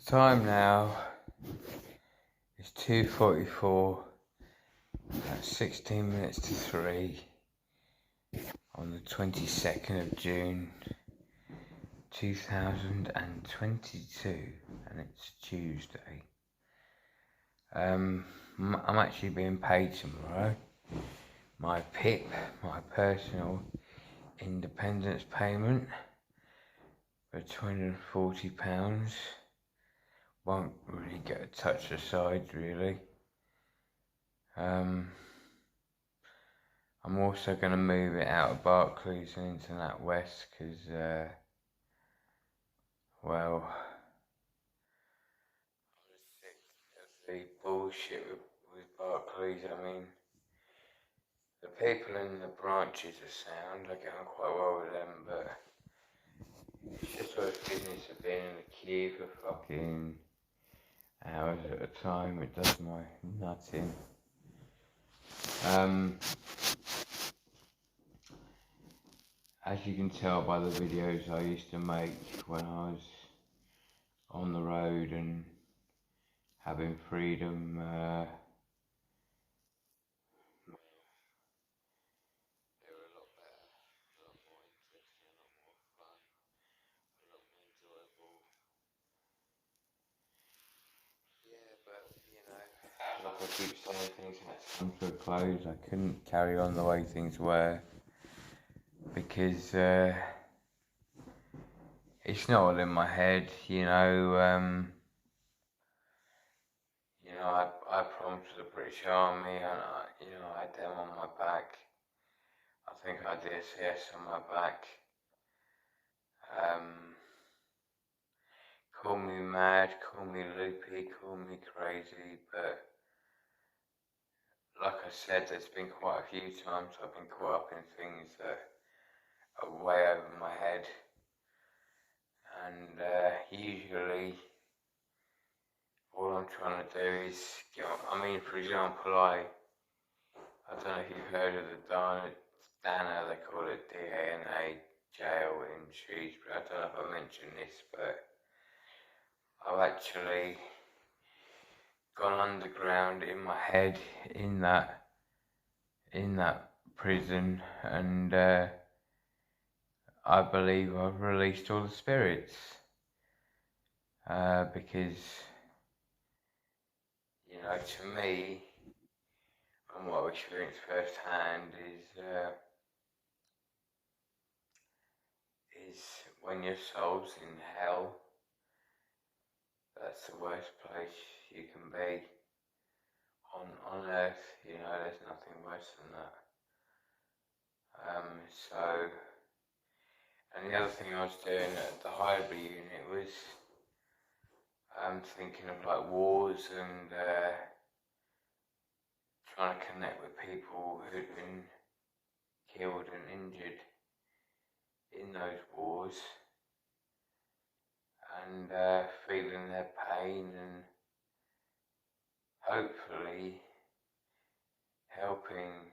Time now is 2:44. That's 16 minutes to 3 on the 22nd of June 2022, and it's Tuesday. I'm actually being paid tomorrow. My PIP, my personal independence payment for £240. Won't really get a touch aside, really. I'm also going to move it out of Barclays and into NatWest because, well, I'm sick of the bullshit with Barclays. I mean, the people in the branches are sound. I get on quite well with them, but it's just sort of business of being in the queue for fucking hours at a time. It does my nuts in. As you can tell by the videos I used to make when I was on the road and having freedom, they were a lot better, a lot more interesting, a lot more fun, a lot more enjoyable. Yeah, but like I keep saying, things had to come to a close. I couldn't carry on the way things were because it's not all in my head, I promised the British Army, and I had them on my back. I think I had the SAS on my back. Call me mad, call me loopy, call me crazy, but like I said, there's been quite a few times I've been caught up in things that are way over my head, and usually all I'm trying to do is for example, I don't know if you've heard of the Dana, they call it DANA jail in Shrewsbury. I don't know if I mentioned this, but I've actually gone underground in my head in that prison, and I believe I've released all the spirits because to me, and what I've experienced firsthand is when your soul's in hell, that's the worst place you can be on earth. There's nothing worse than that. And the other thing I was doing at the Highbury unit was thinking of like wars and trying to connect with people who'd been killed and injured in those wars, and feeling their pain and hopefully helping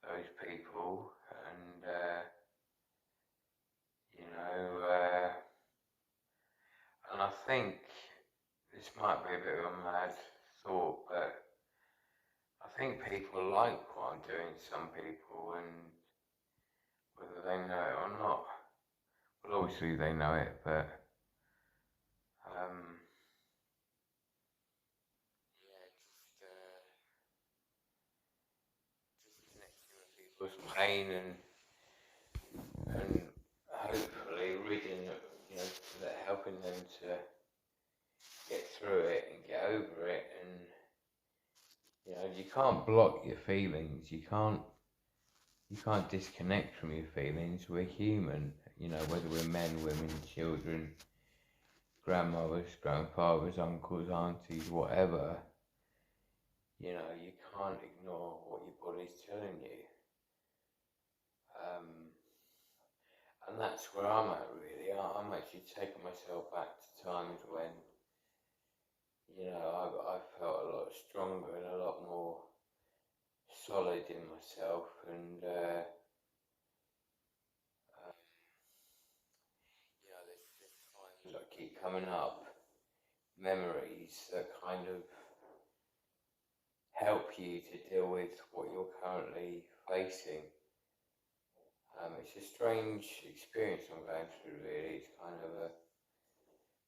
those people, and and I think this might be a bit of a mad thought, but I think people like what I'm doing, some people, and whether they know it or not. Well, obviously they know it, but just connecting with people's pain and hopefully helping them to get through it and get over it. And you can't block your feelings. You can't disconnect from your feelings. We're human. Whether we're men, women, children, grandmothers, grandfathers, uncles, aunties, whatever. You can't ignore what your body's telling you. And that's where I'm at, really. I'm actually taking myself back to times when, I felt a lot stronger and a lot more solid in myself, and there's times I keep coming up, memories that kind of help you to deal with what you're currently facing. It's a strange experience I'm going through, really. It's kind of a,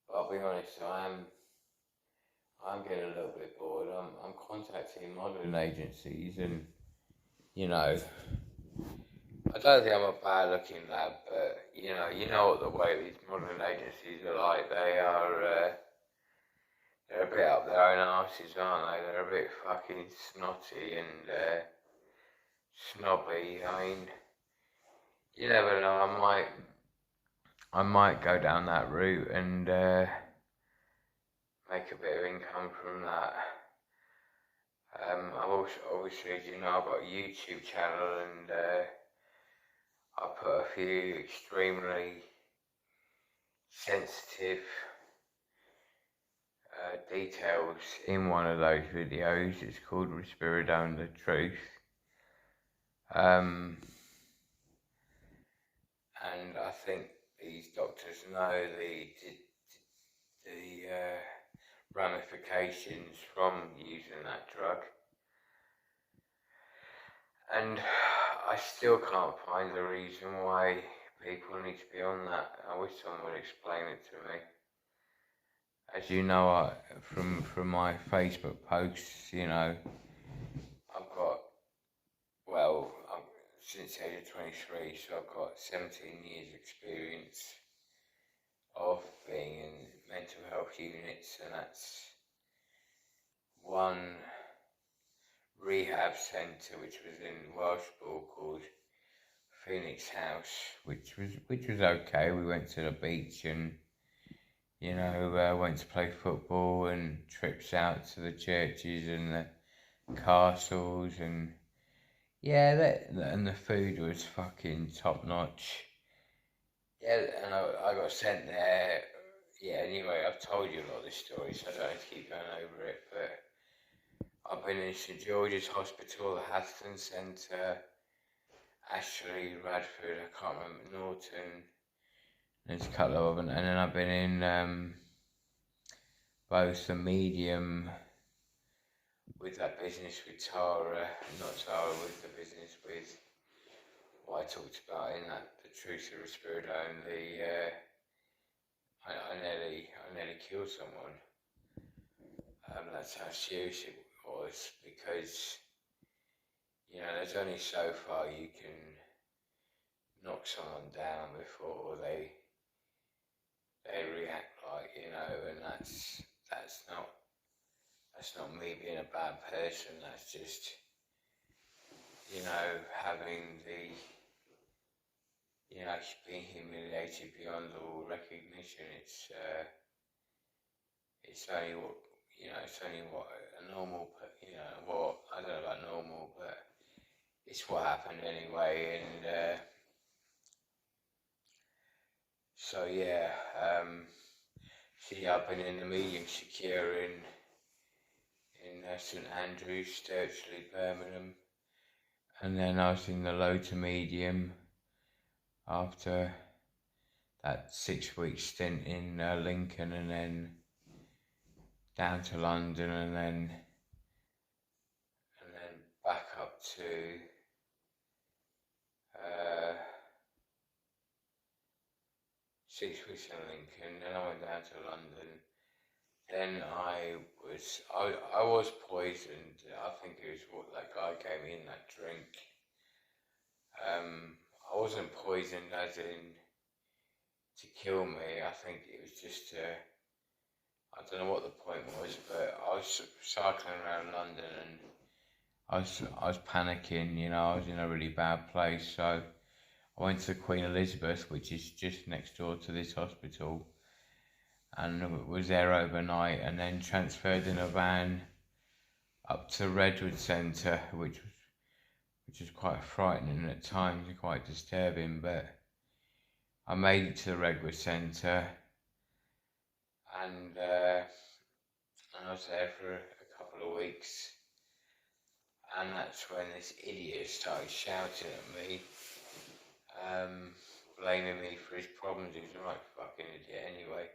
but I'll be honest, I'm getting a little bit bored. I'm contacting modelling agencies, and you know, I don't think I'm a bad looking lad, but you know what the way these modelling agencies are like. They're a bit up their own arses, aren't they? They're a bit fucking snotty and snobby. I mean, you never know. I might go down that route and make a bit of income from that. I've also, obviously, as you know, I've got a YouTube channel, and I put a few extremely sensitive details in one of those videos. It's called Risperidone the Truth. And I think these doctors know the ramifications from using that drug. And I still can't find the reason why people need to be on that. I wish someone would explain it to me. As you know, from my Facebook posts, I've got, since the age of 23, so I've got 17 years experience of being in mental health units, and that's one rehab centre which was in Welshpool called Phoenix House, which was okay. We went to the beach and went to play football, and trips out to the churches and the castles, and and the food was fucking top notch. Yeah, and I got sent there. Yeah, anyway, I've told you a lot of this story, so I don't have to keep going over it, but I've been in St George's Hospital, the Hatton Centre, Ashley, Radford, I can't remember, Norton, there's a couple of them, and then I've been in both the Medium with that business with Tara, not Tara, with the business with what I talked about in that, the truth of Risperidone, I nearly killed someone. That's how serious it was, because there's only so far you can knock someone down before they react like, and that's not me being a bad person. That's just having being humiliated beyond all recognition. It's only what a normal, I don't know about normal, but it's what happened anyway. And I've been in the Medium Secure in St Andrews, Sturchley, Birmingham, and then I was in the Low to Medium after that 6-week stint in Lincoln, and then down to London, and then back up to 6 weeks in Lincoln. Then I went down to London. Then I was poisoned. I think it was what that guy gave me in that drink. I wasn't poisoned as in to kill me. I think it was just I don't know what the point was, but I was cycling around London, and I was panicking. I was in a really bad place, so I went to Queen Elizabeth, which is just next door to this hospital, and was there overnight, and then transferred in a van up to Redwood Centre, which was quite frightening at times and quite disturbing. But I made it to the Redwood Centre, and I was there for a couple of weeks, and that's when this idiot started shouting at me, blaming me for his problems. He was a right fucking idiot anyway.